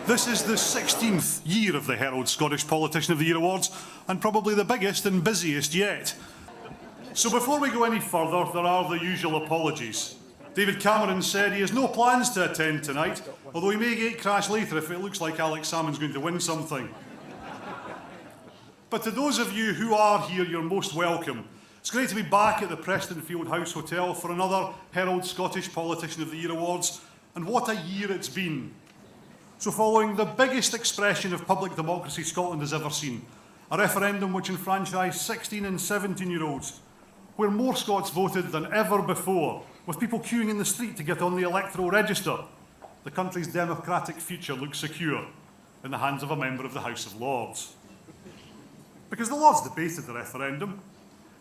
This is the 16th year of the Herald Scottish Politician of the Year Awards, and probably the biggest and busiest yet. So before we go any further, there are the usual apologies. David Cameron said he has no plans to attend tonight, although he may gate crash later if it looks like Alex Salmon's going to win something. But to those of you who are here, you're most welcome. It's great to be back at the Prestonfield House Hotel for another Herald Scottish Politician of the Year Awards, and what a year it's been. So following the biggest expression of public democracy Scotland has ever seen, a referendum which enfranchised 16 and 17-year-olds, where more Scots voted than ever before, with people queuing in the street to get on the electoral register, the country's democratic future looks secure in the hands of a member of the House of Lords. Because the Lords debated the referendum.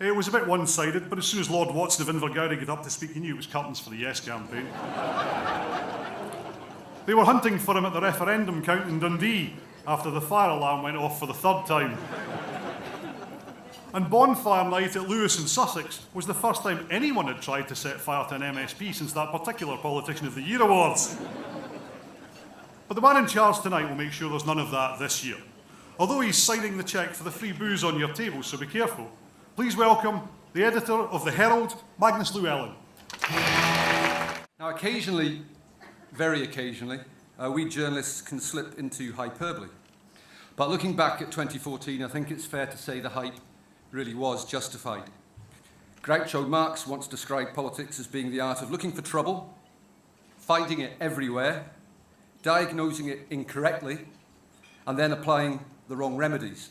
It was a bit one-sided, but as soon as Lord Watson of Invergowrie got up to speak, he knew it was curtains for the Yes campaign. They were hunting for him at the referendum count in Dundee after the fire alarm went off for the third time. And bonfire night at Lewis in Sussex was the first time anyone had tried to set fire to an MSP since that particular Politician of the Year Awards. But the man in charge tonight will make sure there's none of that this year. Although he's signing the cheque for the free booze on your table, so be careful. Please welcome the editor of the Herald, Magnus Llewellin. Now, occasionally, very occasionally, we journalists can slip into hyperbole. But looking back at 2014, I think it's fair to say the hype really was justified. Groucho Marx once described politics as being the art of looking for trouble, finding it everywhere, diagnosing it incorrectly, and then applying the wrong remedies.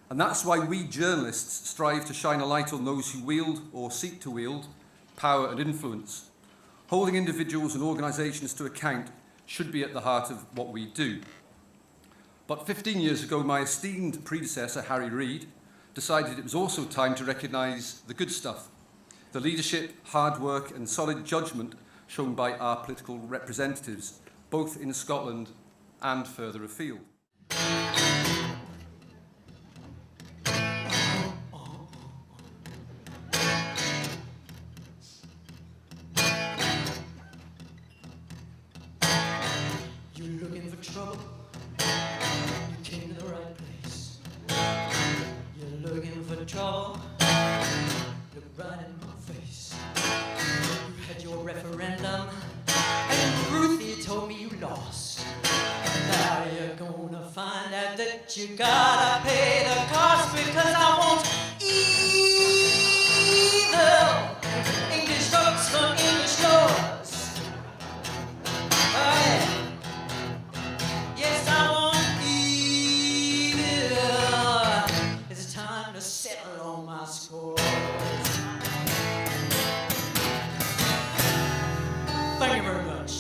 And that's why we journalists strive to shine a light on those who wield or seek to wield power and influence. Holding individuals and organisations to account should be at the heart of what we do. But 15 years ago, my esteemed predecessor, Harry Reid, decided it was also time to recognise the good stuff, the leadership, hard work and solid judgment shown by our political representatives, both in Scotland and further afield. Trouble, you came to the right place. You're looking for trouble, look right in my face. You had your referendum, and Ruthie told me you lost. Now you're gonna find out that you gotta pay the cost, because I won't evil English folks from English shores. Thank you very much.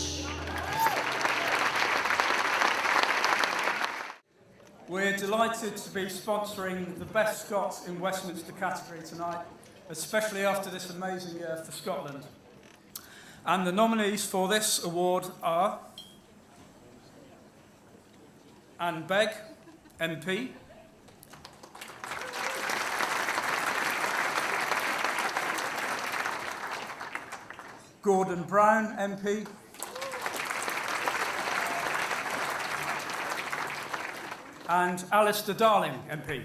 We're delighted to be sponsoring the Best Scots in Westminster category tonight, especially after this amazing year for Scotland. And the nominees for this award are Anne Begg, MP, Gordon Brown, MP, and Alistair Darling, MP.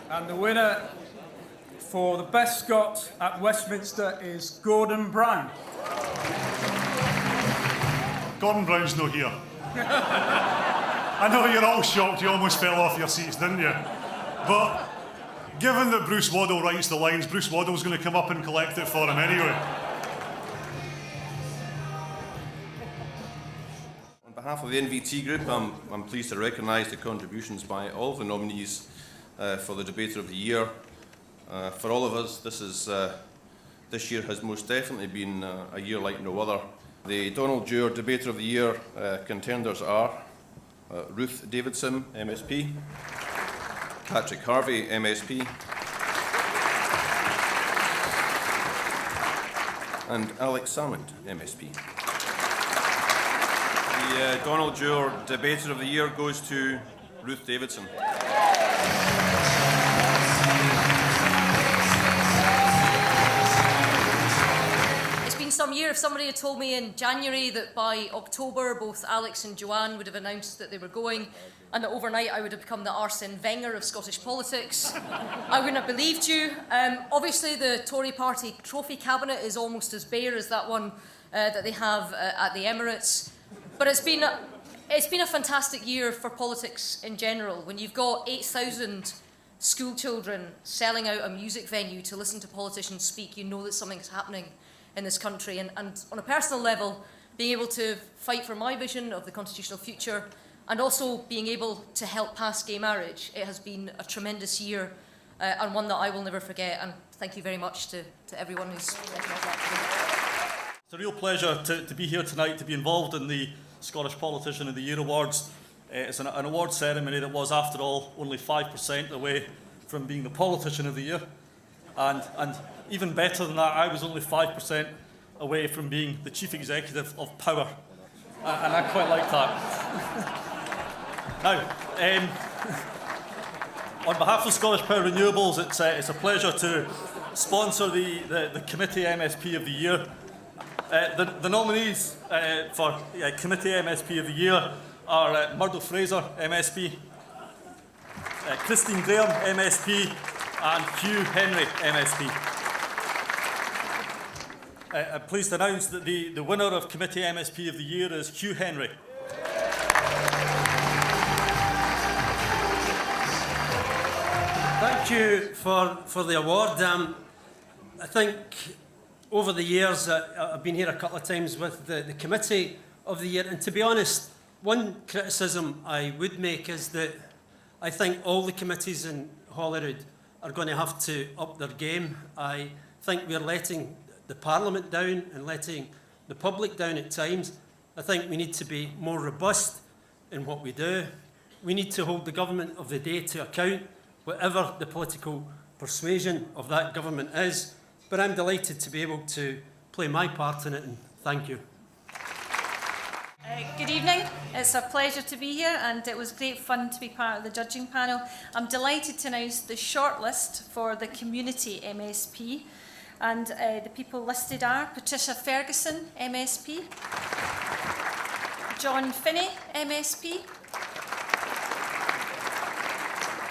And the winner for the Best Scot at Westminster is Gordon Brown. Gordon Brown's not here. I know you're all shocked, you almost fell off your seats, didn't you? But given that Bruce Waddell writes the lines, Bruce Waddell's going to come up and collect it for him anyway. On behalf of the NVT Group, I'm pleased to recognise the contributions by all of the nominees for the Debater of the Year. For all of us, this year has most definitely been a year like no other. The Donald Dewar Debater of the Year contenders are Ruth Davidson, MSP, Patrick Harvey, MSP, and Alex Salmond, MSP. The Donald Dewar Debater of the Year goes to Ruth Davidson. It's been some year. If somebody had told me in January that by October both Alex and Joanne would have announced that they were going, and that overnight I would have become the Arsene Wenger of Scottish politics, I wouldn't have believed you. Obviously, the Tory party trophy cabinet is almost as bare as that one that they have at the Emirates. But it's been a fantastic year for politics in general. When you've got 8,000 school children selling out a music venue to listen to politicians speak, you know that something's happening in this country. And on a personal level, being able to fight for my vision of the constitutional future and also being able to help pass gay marriage, it has been a tremendous year and one that I will never forget. And thank you very much to everyone who's recognised that. It's a real pleasure to be here tonight, to be involved in the Scottish Politician of the Year Awards. It's an award ceremony that was, after all, only 5% away from being the Politician of the Year. And even better than that, I was only 5% away from being the Chief Executive of Power. And I quite like that. Now, on behalf of Scottish Power Renewables, it's a pleasure to sponsor the Committee MSP of the Year. The nominees for Committee MSP of the Year are Murdo Fraser, MSP, Christine Graham, MSP, and Hugh Henry, MSP. I'm pleased to announce that the winner of Committee MSP of the Year is Hugh Henry. Thank you for the award. I think over the years, I've been here a couple of times with the Committee of the Year, and to be honest, one criticism I would make is that I think all the committees in Holyrood are going to have to up their game. I think we're letting the Parliament down and letting the public down at times. I think we need to be more robust in what we do. We need to hold the government of the day to account, whatever the political persuasion of that government is. But I'm delighted to be able to play my part in it, and thank you. Good evening. It's a pleasure to be here, and it was great fun to be part of the judging panel. I'm delighted to announce the shortlist for the Community MSP, and the people listed are Patricia Ferguson, MSP, John Finney, MSP,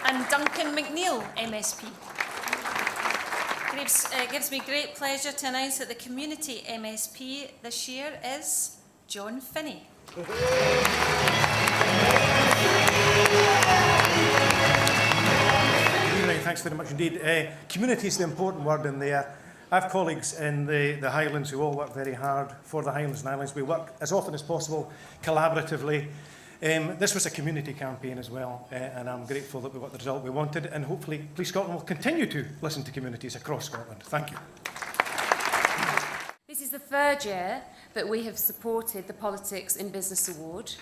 and Duncan McNeill, MSP. It gives me great pleasure to announce that the Community MSP this year is John Finney. Good evening, thanks very much indeed. Community is the important word in there. I have colleagues in the Highlands who all work very hard for the Highlands and Islands. We work as often as possible collaboratively. This was a community campaign as well, and I'm grateful that we got the result we wanted, and hopefully Police Scotland will continue to listen to communities across Scotland. Thank you. This is the third year that we have supported the Politics in Business Award,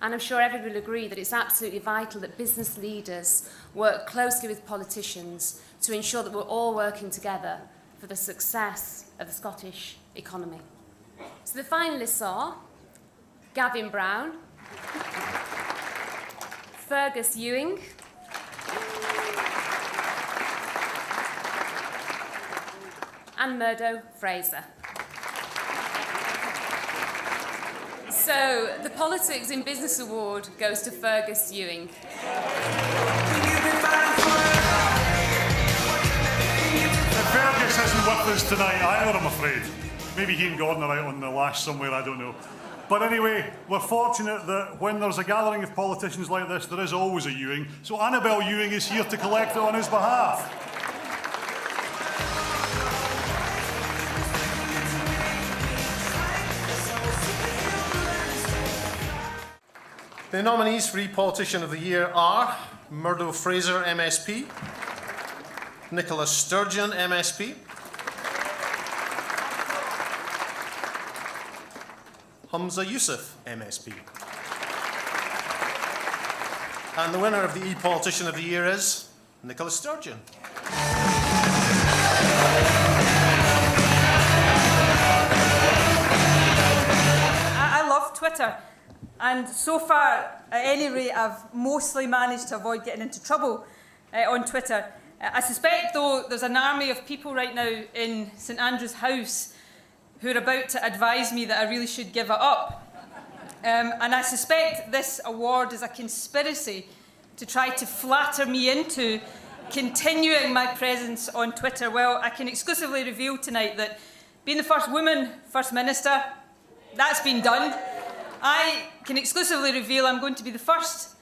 and I'm sure everybody will agree that it's absolutely vital that business leaders work closely with politicians to ensure that we're all working together for the success of the Scottish economy. So the finalists are Gavin Brown, Fergus Ewing, and Murdo Fraser. So, the Politics in Business Award goes to Fergus Ewing. Fergus isn't with us tonight either, I'm afraid. Maybe he and Gordon are out on the lash somewhere, I don't know. But anyway, we're fortunate that when there's a gathering of politicians like this, there is always a Ewing. So Annabel Ewing is here to collect it on his behalf. The nominees for E-Politician of the Year are Murdo Fraser, MSP, Nicola Sturgeon, MSP, Humza Yousaf, MSP. And the winner of the E-Politician of the Year is Nicola Sturgeon. I love Twitter. And so far, at any rate, I've mostly managed to avoid getting into trouble on Twitter. I suspect, though, there's an army of people right now in St Andrew's House who are about to advise me that I really should give it up. And I suspect this award is a conspiracy to try to flatter me into continuing my presence on Twitter. Well, I can exclusively reveal tonight that being the first woman First Minister, that's been done. I can exclusively reveal I'm going to be the first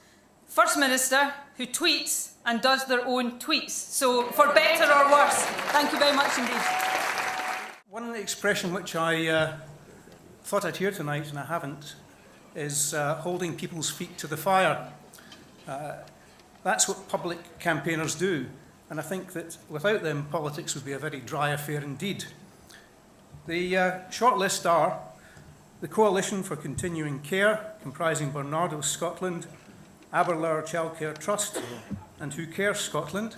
First Minister who tweets and does their own tweets. So, for better or worse, thank you very much indeed. One expression which I thought I'd hear tonight, and I haven't, is holding people's feet to the fire. That's what public campaigners do, and I think that without them, politics would be a very dry affair indeed. The short list are the Coalition for Continuing Care, comprising Barnardo Scotland, Aberlour Childcare Trust, and Who Cares Scotland,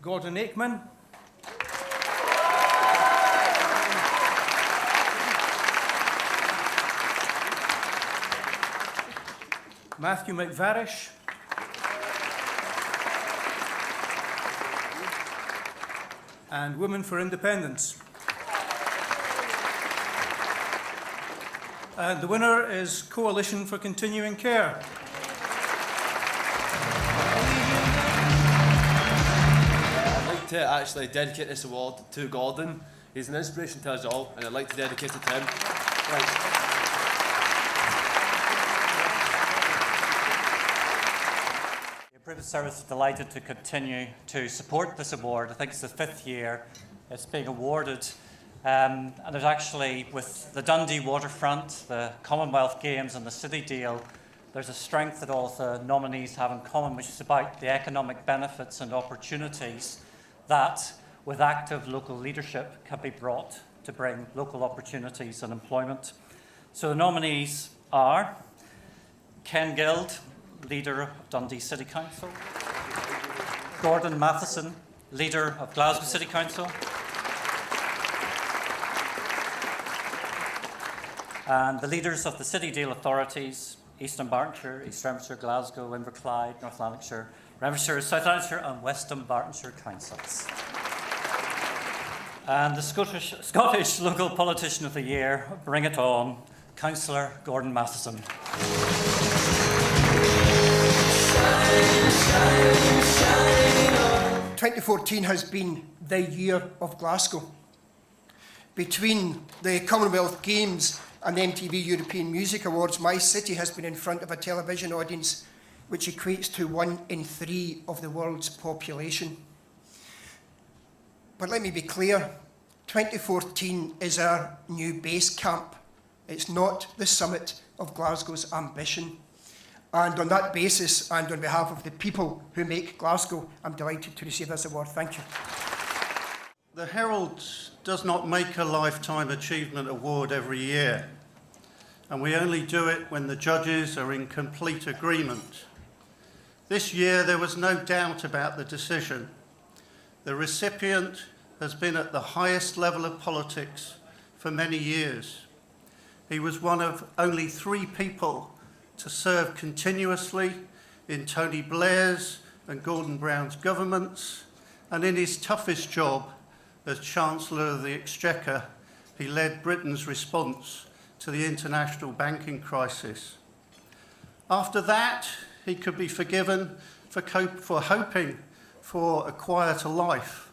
Gordon Aikman, Matthew McVarish, and Women for Independence. And the winner is Coalition for Continuing Care. I'd like to actually dedicate this award to Gordon. He's an inspiration to us all, and I'd like to dedicate it to him. Right. British Service is delighted to continue to support this award. I think it's the 5th year it's being awarded. And there's actually, with the Dundee waterfront, the Commonwealth Games and the City deal, there's a strength that all of the nominees have in common, which is about the economic benefits and opportunities that, with active local leadership, can be brought to bring local opportunities and employment. So the nominees are Ken Guild, Leader of Dundee City Council, Gordon Matheson, Leader of Glasgow City Council, and the leaders of the City Deal authorities, East Dunbartonshire, East Renfrewshire, Glasgow, Inverclyde, North Lanarkshire, Renfrewshire, South Lanarkshire and West Dunbartonshire councils. And the Scottish Local Politician of the Year, bring it on, Councillor Gordon Matheson. 2014 has been the year of Glasgow. Between the Commonwealth Games and the MTV European Music Awards, my city has been in front of a television audience which equates to 1 in 3 of the world's population. But let me be clear, 2014 is our new base camp. It's not the summit of Glasgow's ambition. And on that basis, and on behalf of the people who make Glasgow, I'm delighted to receive this award. Thank you. The Herald does not make a Lifetime Achievement Award every year, and we only do it when the judges are in complete agreement. This year, there was no doubt about the decision. The recipient has been at the highest level of politics for many years. He was one of only 3 people to serve continuously in Tony Blair's and Gordon Brown's governments, and in his toughest job as Chancellor of the Exchequer, he led Britain's response to the international banking crisis. After that, he could be forgiven for hoping for a quieter life.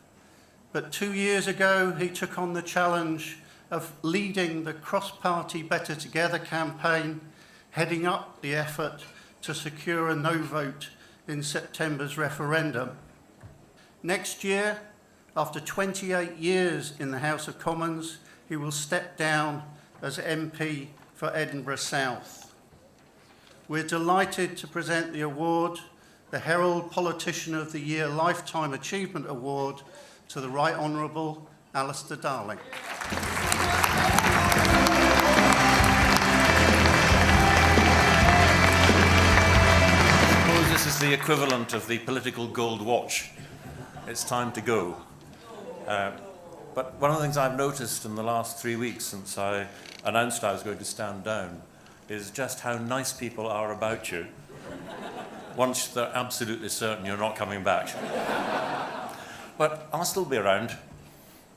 But 2 years ago, he took on the challenge of leading the cross-party Better Together campaign, heading up the effort to secure a no vote in September's referendum. Next year, after 28 years in the House of Commons, he will step down as MP for Edinburgh South. We're delighted to present the award, the Herald Politician of the Year Lifetime Achievement Award, to the Right Honourable Alistair Darling. This is the equivalent of the political gold watch. It's time to go. But one of the things I've noticed in the last 3 weeks since I announced I was going to stand down is just how nice people are about you once they're absolutely certain you're not coming back. But I'll still be around.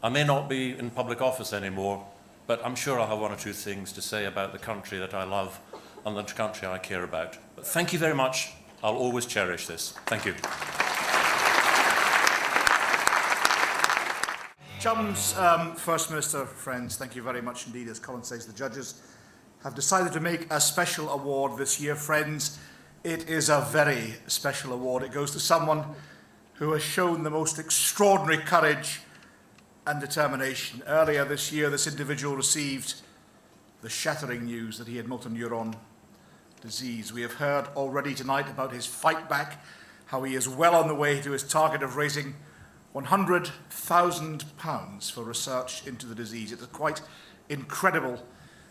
I may not be in public office anymore, but I'm sure I'll have one or two things to say about the country that I love and the country I care about. But thank you very much. I'll always cherish this. Thank you. Chums, First Minister, friends, thank you very much indeed. As Colin says, the judges have decided to make a special award this year. Friends, it is a very special award. It goes to someone who has shown the most extraordinary courage and determination. Earlier this year, this individual received the shattering news that he had motor neuron disease. We have heard already tonight about his fight back, how he is well on the way to his target of raising £100,000 for research into the disease. It's a quite incredible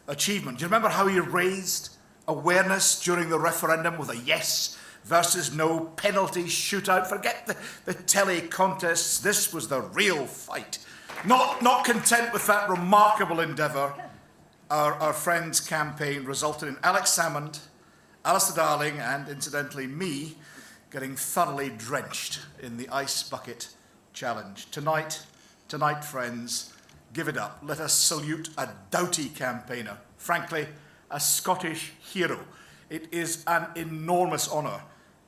achievement. Do you remember how he raised awareness during the referendum with a yes versus no penalty shootout? Forget the telly contests. This was the real fight. Not content with that remarkable endeavour, our friend's campaign resulted in Alex Salmond, Alistair Darling, and incidentally me getting thoroughly drenched in the ice bucket challenge. Tonight, friends, give it up. Let us salute a doughty campaigner, frankly, a Scottish hero. It is an enormous honour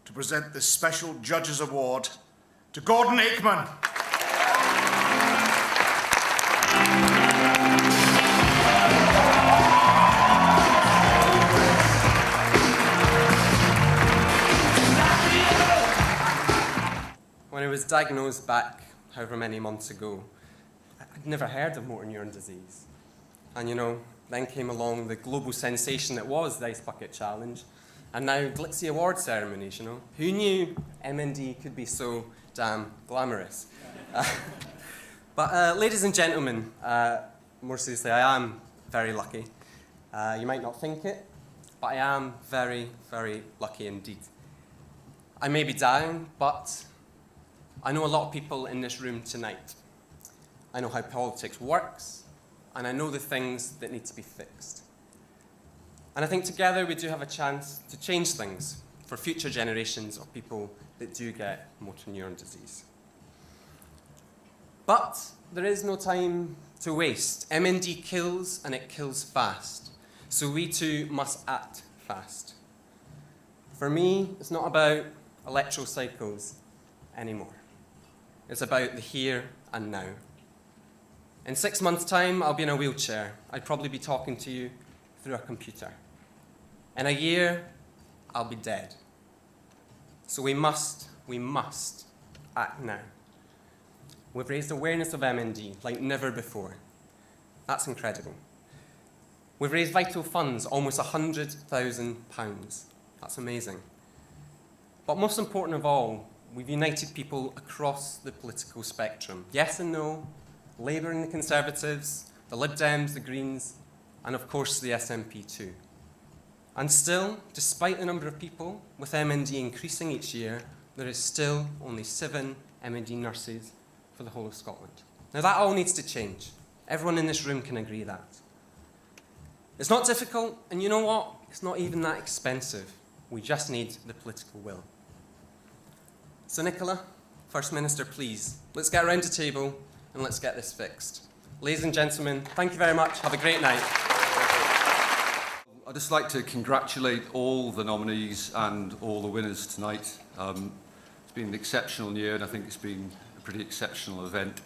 to present this special Judges Award to Gordon Aikman. When I was diagnosed back however many months ago, I'd never heard of motor neuron disease. And then came along the global sensation that was the Ice Bucket Challenge, and now glitzy award ceremonies, Who knew MND could be so damn glamorous? But ladies and gentlemen, more seriously, I am very lucky. You might not think it, but I am very, very lucky indeed. I may be down, but I know a lot of people in this room tonight. I know how politics works, and I know the things that need to be fixed. And I think together we do have a chance to change things for future generations of people that do get motor neuron disease. But there is no time to waste. MND kills, and it kills fast. So we too must act fast. For me, it's not about electrocycles anymore. It's about the here and now. In 6 months' time, I'll be in a wheelchair. I'd probably be talking to you through a computer. In a year, I'll be dead. So we must act now. We've raised awareness of MND like never before. That's incredible. We've raised vital funds, almost £100,000. That's amazing. But most important of all, we've united people across the political spectrum. Yes and no, Labour and the Conservatives, the Lib Dems, the Greens, and of course the SNP too. And still, despite the number of people with MND increasing each year, there is still only 7 MND nurses for the whole of Scotland. Now that all needs to change. Everyone in this room can agree that. It's not difficult, and you know what? It's not even that expensive. We just need the political will. So Nicola, First Minister, please, let's get around the table and let's get this fixed. Ladies and gentlemen, thank you very much. Have a great night. I'd just like to congratulate all the nominees and all the winners tonight. It's been an exceptional year, and I think it's been a pretty exceptional event.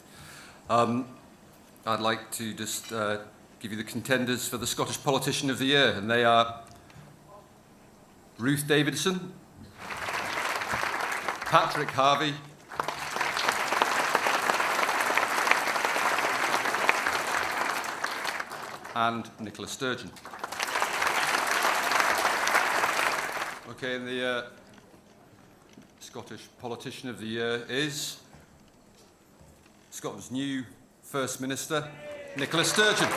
I'd like to just give you the contenders for the Scottish Politician of the Year, and they are Ruth Davidson, Patrick Harvey, and Nicola Sturgeon. Okay, and the Scottish Politician of the Year is Scotland's new First Minister, Nicola Sturgeon.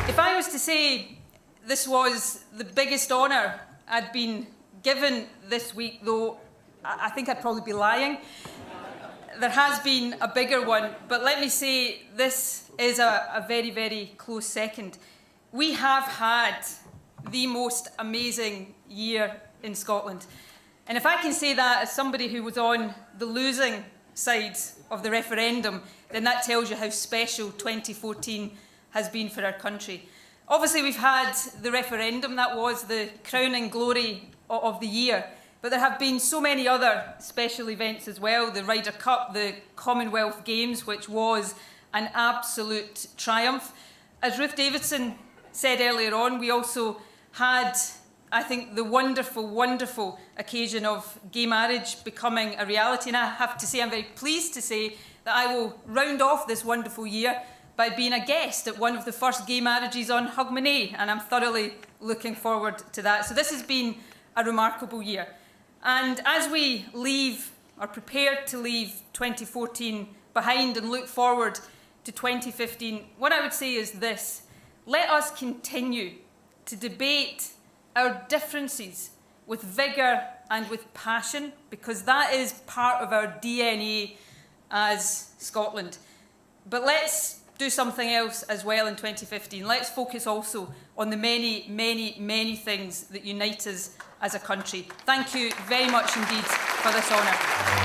If I was to say this was the biggest honour I'd been given this week, though I think I'd probably be lying. There has been a bigger one, but let me say this is a very, very close second. We have had the most amazing year in Scotland. And if I can say that as somebody who was on the losing side of the referendum, then that tells you how special 2014 has been for our country. Obviously, we've had the referendum. That was the crowning glory of the year. But there have been so many other special events as well. The Ryder Cup, the Commonwealth Games, which was an absolute triumph. As Ruth Davidson said earlier on, we also had, I think, the wonderful, wonderful occasion of gay marriage becoming a reality. And I have to say, I'm very pleased to say that I will round off this wonderful year by being a guest at one of the first gay marriages on Hogmanay, and I'm thoroughly looking forward to that. So this has been a remarkable year. And as we leave, or prepare to leave 2014 behind and look forward to 2015, what I would say is this: let us continue to debate our differences with vigour and with passion, because that is part of our DNA as Scotland. But let's do something else as well in 2015. Let's focus also on the many, many, many things that unite us as a country. Thank you very much indeed for this honour.